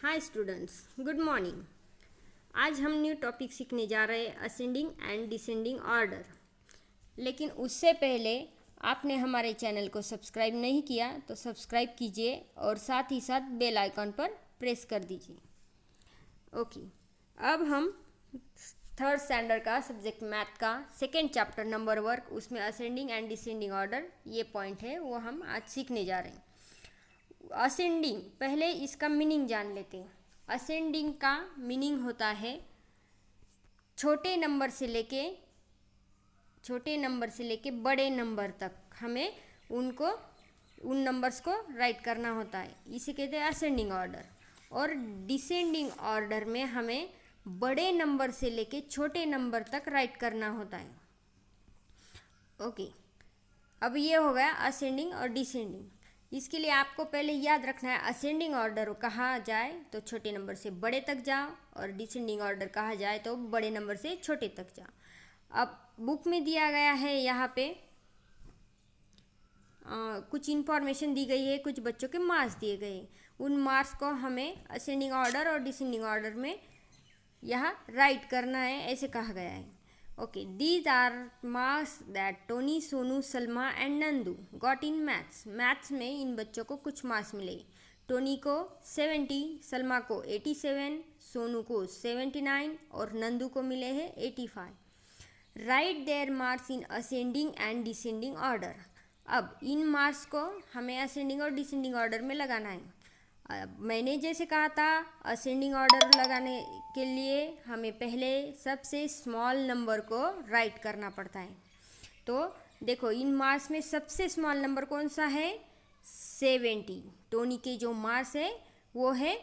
Hi students, good morning. आज हम new topic सीखने जा रहे हैं असेंडिंग एंड डिसेंडिंग ऑर्डर। लेकिन उससे पहले आपने हमारे चैनल को सब्सक्राइब नहीं किया तो सब्सक्राइब कीजिए और साथ ही साथ बेल आइकॉन पर प्रेस कर दीजिए। ओके, अब हम थर्ड स्टैंडर्ड का सब्जेक्ट मैथ का सेकेंड चैप्टर नंबर वर्क, उसमें असेंडिंग एंड डिसेंडिंग ऑर्डर ये पॉइंट है वो हम आज सीखने जा रहे हैं। असेंडिंग, पहले इसका मीनिंग जान लेते हैं। असेंडिंग का मीनिंग होता है छोटे नंबर से लेके बड़े नंबर तक हमें उन नंबर्स को राइट करना होता है, इसे कहते हैं असेंडिंग ऑर्डर। और डिसेंडिंग ऑर्डर में हमें बड़े नंबर से लेके छोटे नंबर तक राइट करना होता है। ओके, अब ये हो गया असेंडिंग और डिसेंडिंग। इसके लिए आपको पहले याद रखना है, असेंडिंग ऑर्डर कहा जाए तो छोटे नंबर से बड़े तक जाओ और डिसेंडिंग ऑर्डर कहा जाए तो बड़े नंबर से छोटे तक जाओ। अब बुक में दिया गया है यहाँ पे कुछ इन्फॉर्मेशन दी गई है, कुछ बच्चों के मार्क्स दिए गए। उन मार्क्स को हमें असेंडिंग ऑर्डर और डिसेंडिंग ऑर्डर में यहाँ राइट करना है, ऐसे कहा गया है। Okay, these are marks that Tony, Sonu, Salma and Nandu got in maths. Maths में इन बच्चों को कुछ मार्क्स मिले। टोनी को 70, सलमा को 87, सोनू को 79 और नंदू को मिले हैं 85। Right there marks in ascending and descending order. अब इन मार्क्स को हमें असेंडिंग और डिसेंडिंग ऑर्डर में लगाना है। मैंने जैसे कहा था, असेंडिंग ऑर्डर लगाने के लिए हमें पहले सबसे स्मॉल नंबर को राइट करना पड़ता है। तो देखो, इन मार्क्स में सबसे स्मॉल नंबर कौन सा है? 70। टोनी के जो मार्क्स है वो है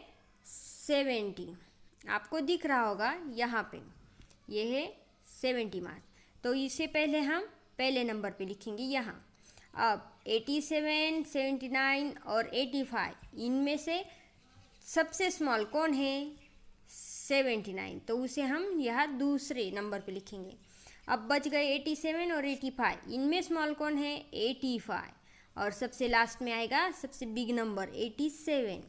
70। आपको दिख रहा होगा यहाँ पे, ये है 70 मार्क्स। तो इससे पहले हम पहले नंबर पे लिखेंगे यहाँ। अब 87, 79 और 85, इनमें से सबसे स्मॉल कौन है? 79, तो उसे हम यहाँ दूसरे नंबर पे लिखेंगे। अब बच गए 87 और 85, इनमें स्मॉल कौन है? 85, और सबसे लास्ट में आएगा सबसे बिग नंबर 87।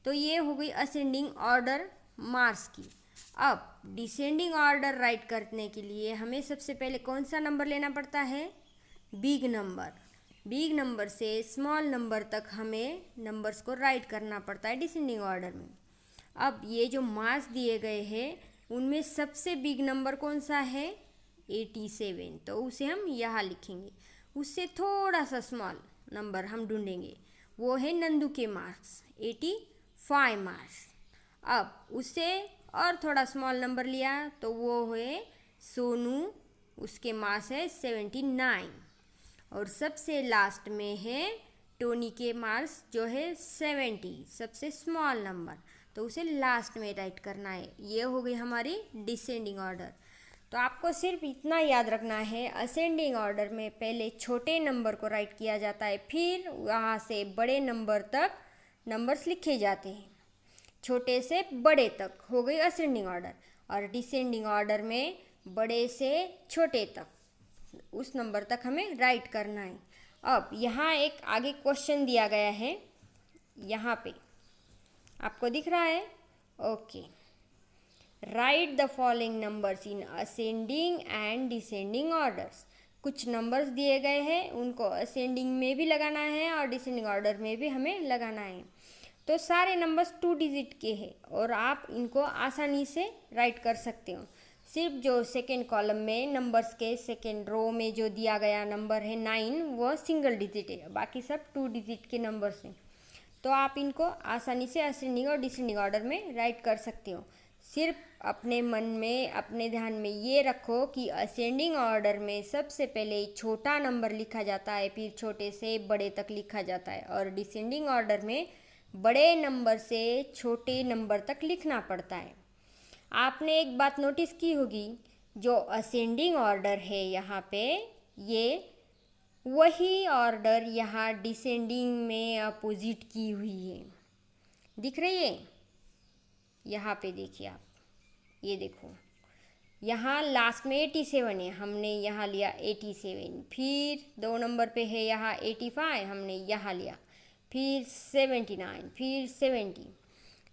तो ये हो गई असेंडिंग ऑर्डर मार्क्स की। अब डिसेंडिंग ऑर्डर राइट करने के लिए हमें सबसे पहले कौन सा नंबर लेना पड़ता है? Big number. बिग नंबर से स्मॉल नंबर तक हमें नंबर्स को राइट करना पड़ता है डिसेंडिंग ऑर्डर में। अब ये जो मार्क्स दिए गए हैं उनमें सबसे बिग नंबर कौन सा है? 87, तो उसे हम यहाँ लिखेंगे। उससे थोड़ा सा स्मॉल नंबर हम ढूंढेंगे, वो है नंदू के मार्क्स 85 मार्क्स। अब उससे और थोड़ा स्मॉल नंबर लिया तो वो है सोनू, उसके मार्क्स है 79। और सबसे लास्ट में है टोनी के मार्क्स जो है 70, सबसे स्मॉल नंबर, तो उसे लास्ट में राइट करना है। ये हो गई हमारी डिसेंडिंग ऑर्डर। तो आपको सिर्फ इतना याद रखना है, असेंडिंग ऑर्डर में पहले छोटे नंबर को राइट किया जाता है, फिर वहाँ से बड़े नंबर तक नंबर्स लिखे जाते हैं। छोटे से बड़े तक हो गई असेंडिंग ऑर्डर, और डिसेंडिंग ऑर्डर में बड़े से छोटे तक उस नंबर तक हमें राइट करना है। अब यहाँ एक आगे क्वेश्चन दिया गया है, यहाँ पे आपको दिख रहा है? Okay, right the following numbers in ascending and descending orders. कुछ नंबर्स दिए गए हैं, उनको असेंडिंग में भी लगाना है और डिसेंडिंग ऑर्डर में भी हमें लगाना है। तो सारे नंबर्स 2 डिजिट के हैं और आप इनको आसानी से राइट कर सकते हो। सिर्फ जो सेकेंड कॉलम में नंबर्स के सेकेंड रो में जो दिया गया नंबर है 9, वो सिंगल डिजिट है, बाकी सब 2 डिजिट के नंबर्स हैं। तो आप इनको आसानी से असेंडिंग और डिसेंडिंग ऑर्डर में राइट कर सकते हो। सिर्फ अपने मन में, अपने ध्यान में ये रखो कि असेंडिंग ऑर्डर में सबसे पहले छोटा नंबर लिखा जाता है, फिर छोटे से बड़े तक लिखा जाता है, और डिसेंडिंग ऑर्डर में बड़े नंबर से छोटे नंबर तक लिखना पड़ता है। आपने एक बात नोटिस की होगी, जो असेंडिंग ऑर्डर है यहाँ पे, ये वही ऑर्डर यहाँ डिसेंडिंग में अपोजिट की हुई है। दिख रही है? यहाँ पे देखिए आप, ये देखो, यहाँ लास्ट में 87 है, हमने यहाँ लिया 87। फिर 2 नंबर पे है यहाँ 85, हमने यहाँ लिया। फिर 79, फिर 70।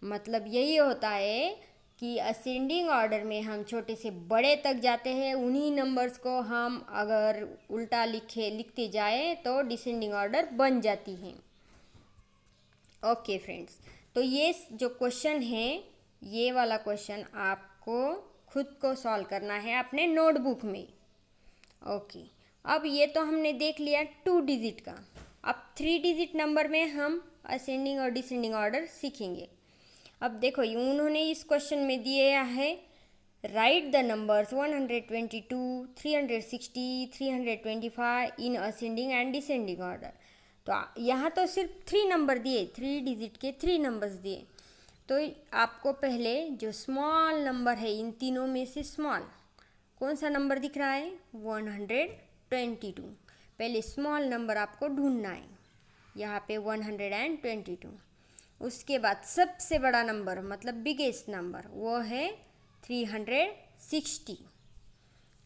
मतलब यही होता है कि असेंडिंग ऑर्डर में हम छोटे से बड़े तक जाते हैं, उन्हीं नंबर्स को हम अगर उल्टा लिखते जाए तो डिसेंडिंग ऑर्डर बन जाती है। ओके फ्रेंड्स, तो ये जो क्वेश्चन है, ये वाला क्वेश्चन आपको खुद को सॉल्व करना है अपने नोटबुक में। ओके, अब ये तो हमने देख लिया 2 डिजिट का। अब 3 डिजिट नंबर में हम असेंडिंग और डिसेंडिंग ऑर्डर सीखेंगे। अब देखो, उन्होंने इस क्वेश्चन में दिया है right the numbers 122, 360, 325 in ascending and descending order. तो यहाँ तो सिर्फ 3 नंबर दिए, 3 डिजिट के 3 नंबर्स दिए। तो आपको पहले जो स्मॉल नंबर है, इन तीनों में से स्मॉल कौन सा नंबर दिख रहा है? 122। पहले स्मॉल नंबर आपको ढूंढना है, यहाँ पे 122। उसके बाद सबसे बड़ा नंबर मतलब बिगेस्ट नंबर वो है 360।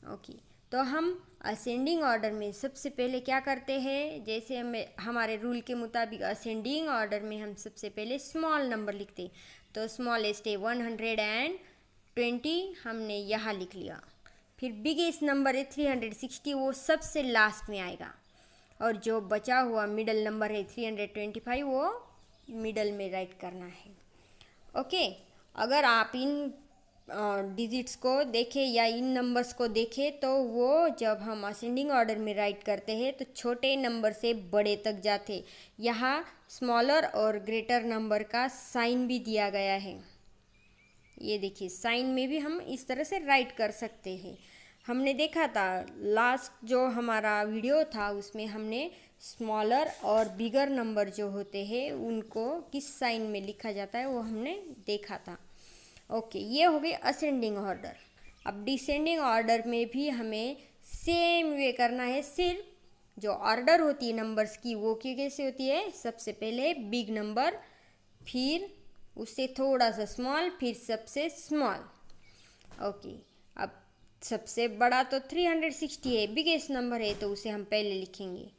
ओके, तो हम असेंडिंग ऑर्डर में सबसे पहले क्या करते हैं, जैसे हमारे रूल के मुताबिक असेंडिंग ऑर्डर में हम सबसे पहले स्मॉल नंबर लिखते हैं। तो स्मॉलेस्ट है 120, हमने यहाँ लिख लिया। फिर बिगेस्ट नंबर है 360, वो सबसे लास्ट में आएगा। और जो बचा हुआ मिडल नंबर है 325, वो मिडल में राइट करना है। ओके, अगर आप इन डिजिट्स को देखें या इन नंबर्स को देखें तो वो जब हम असेंडिंग ऑर्डर में राइट करते हैं तो छोटे नंबर से बड़े तक जाते। यहाँ स्मॉलर और ग्रेटर नंबर का साइन भी दिया गया है। ये देखिए, साइन में भी हम इस तरह से राइट कर सकते हैं। हमने देखा था लास्ट जो हमारा वीडियो था, उसमें हमने स्मॉलर और बिगर नंबर जो होते हैं उनको किस साइन में लिखा जाता है वो हमने देखा था। ओके, ये हो गई असेंडिंग ऑर्डर। अब डिसेंडिंग ऑर्डर में भी हमें सेम वे करना है, सिर्फ जो ऑर्डर होती है नंबर्स की वो कैसे होती है? सबसे पहले बिग नंबर, फिर उससे थोड़ा सा स्मॉल, फिर सबसे स्मॉल। ओके, अब सबसे बड़ा तो 360 है, बिगेस्ट नंबर है, तो उसे हम पहले लिखेंगे।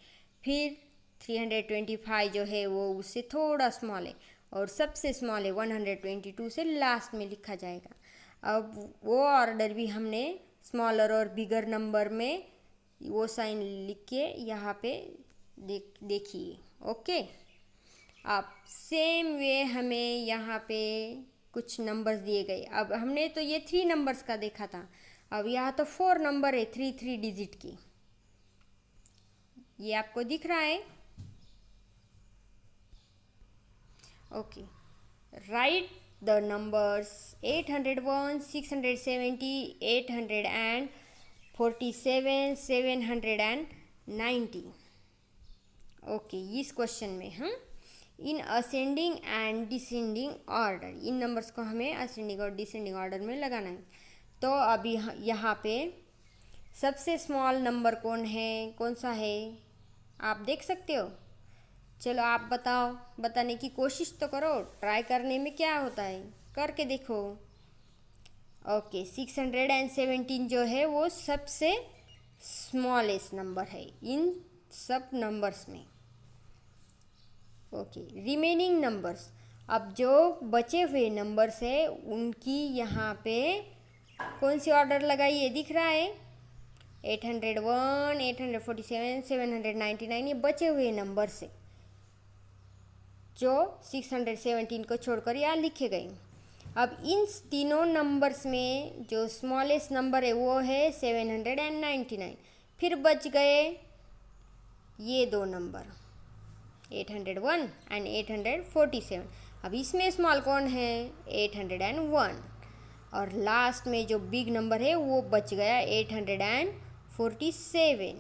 फिर 325 जो है वो उससे थोड़ा स्मॉल है, और सबसे स्मॉल है 122 से लास्ट में लिखा जाएगा। अब वो ऑर्डर भी हमने स्मॉलर और बिगर नंबर में वो साइन लिख के यहाँ पे देखिए। ओके, अब सेम वे हमें यहाँ पे कुछ नंबर्स दिए गए। अब हमने तो ये 3 नंबर्स का देखा था, अब यहाँ तो 4 नंबर है 3 डिजिट की। ये आपको दिख रहा है? Okay, right the numbers 801, 670, 847, 790। Okay, इस क्वेश्चन में हम in ascending and descending order, in numbers को हमें असेंडिंग और डिसेंडिंग ऑर्डर में लगाना है। तो अभी यहाँ पे सबसे स्मॉल नंबर कौन सा है? आप देख सकते हो? चलो आप बताओ, बताने की कोशिश तो करो, ट्राई करने में क्या होता है, करके देखो। ओके, 617 जो है वो सबसे स्मॉलेस्ट नंबर है इन सब नंबर्स में। ओके, रिमेनिंग नंबर्स, अब जो बचे हुए नंबर्स है उनकी यहाँ पे कौन सी ऑर्डर लगाई है दिख रहा है? 801, 847, 799, ये बचे हुए नंबर से जो 617 को छोड़कर यहाँ लिखे गए। अब इन तीनों नंबर्स में जो स्मॉलेस्ट नंबर है वो है 799। फिर बच गए ये 2 नंबर 801 एंड 847। अब इसमें स्मॉल कौन है? 801। और लास्ट में जो बिग नंबर है वो बच गया 847।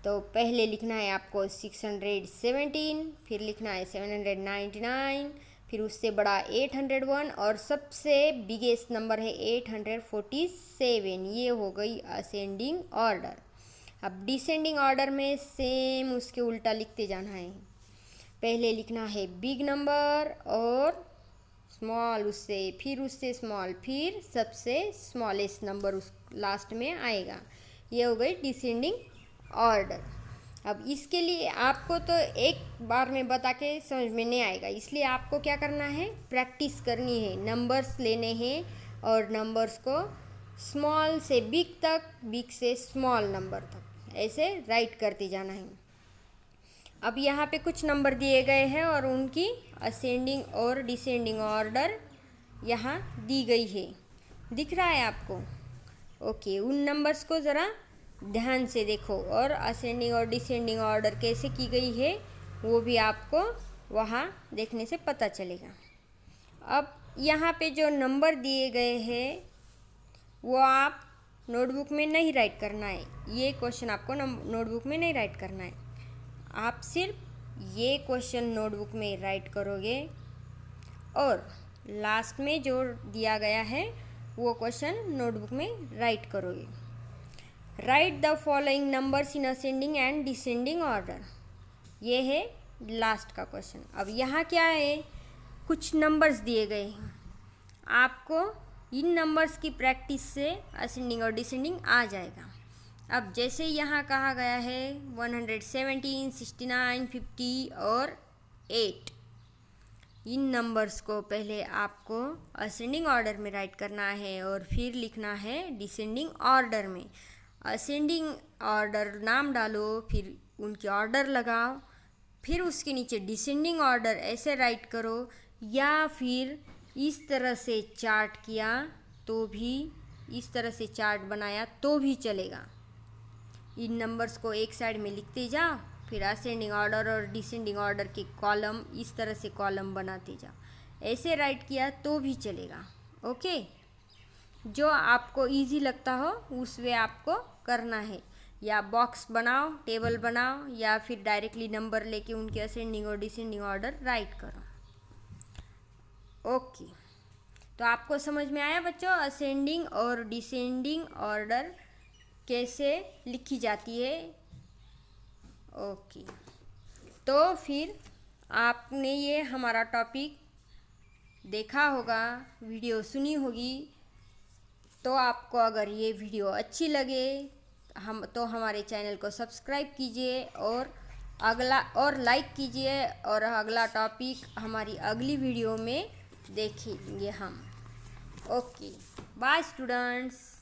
तो पहले लिखना है आपको 617, फिर लिखना है 799, फिर उससे बड़ा 801 और सबसे बिगेस्ट नंबर है 847। ये हो गई असेंडिंग ऑर्डर। अब डिसेंडिंग ऑर्डर में सेम उसके उल्टा लिखते जाना है। पहले लिखना है बिग नंबर और स्मॉल, उससे स्मॉल, फिर सबसे स्मॉलेस्ट नंबर उस लास्ट में आएगा। ये हो गई डिसेंडिंग ऑर्डर। अब इसके लिए आपको तो एक बार में बता के समझ में नहीं आएगा, इसलिए आपको क्या करना है, प्रैक्टिस करनी है। नंबर्स लेने हैं और नंबर्स को स्मॉल से बिग तक, बिग से स्मॉल नंबर तक ऐसे राइट करते जाना है। अब यहाँ पे कुछ नंबर दिए गए हैं और उनकी असेंडिंग और डिसेंडिंग ऑर्डर यहाँ दी गई है, दिख रहा है आपको? ओके, उन नंबर्स को ज़रा ध्यान से देखो और असेंडिंग और डिसेंडिंग ऑर्डर कैसे की गई है वो भी आपको वहाँ देखने से पता चलेगा। अब यहाँ पे जो नंबर दिए गए हैं वो आप नोटबुक में नहीं राइट करना है, ये क्वेश्चन आपको नोटबुक में नहीं राइट करना है। आप सिर्फ ये क्वेश्चन नोटबुक में राइट करोगे और लास्ट में जो दिया गया है वो क्वेश्चन नोटबुक में राइट करोगे। Right the following numbers in ascending and descending order, ये है लास्ट का क्वेश्चन। अब यहाँ क्या है, कुछ नंबर्स दिए गए हैं, आपको इन नंबर्स की प्रैक्टिस से असेंडिंग और डिसेंडिंग आ जाएगा। अब जैसे यहाँ कहा गया है 117, 69, 50 और 8, इन नंबर्स को पहले आपको असेंडिंग ऑर्डर में राइट करना है और फिर लिखना है डिसेंडिंग ऑर्डर में। असेंडिंग ऑर्डर नाम डालो, फिर उनके ऑर्डर लगाओ, फिर उसके नीचे डिसेंडिंग ऑर्डर ऐसे राइट करो, या फिर इस तरह से चार्ट किया तो भी, इस तरह से चार्ट बनाया तो भी चलेगा। इन नंबर्स को एक साइड में लिखते जाओ, फिर असेंडिंग ऑर्डर और डिसेंडिंग ऑर्डर के कॉलम इस तरह से कॉलम बनाते जाओ, ऐसे राइट किया तो भी चलेगा। ओके, जो आपको इजी लगता हो उस वे आपको करना है, या बॉक्स बनाओ, टेबल बनाओ, या फिर डायरेक्टली नंबर लेके उनके असेंडिंग और डिसेंडिंग ऑर्डर राइट करो। ओके, तो आपको समझ में आया बच्चों असेंडिंग और डिसेंडिंग ऑर्डर कैसे लिखी जाती है? ओके, तो फिर आपने ये हमारा टॉपिक देखा होगा, वीडियो सुनी होगी, तो आपको अगर ये वीडियो अच्छी लगे तो हमारे चैनल को सब्सक्राइब कीजिए और अगला और लाइक कीजिए, और अगला टॉपिक हमारी अगली वीडियो में देखेंगे हम। Okay, bye students.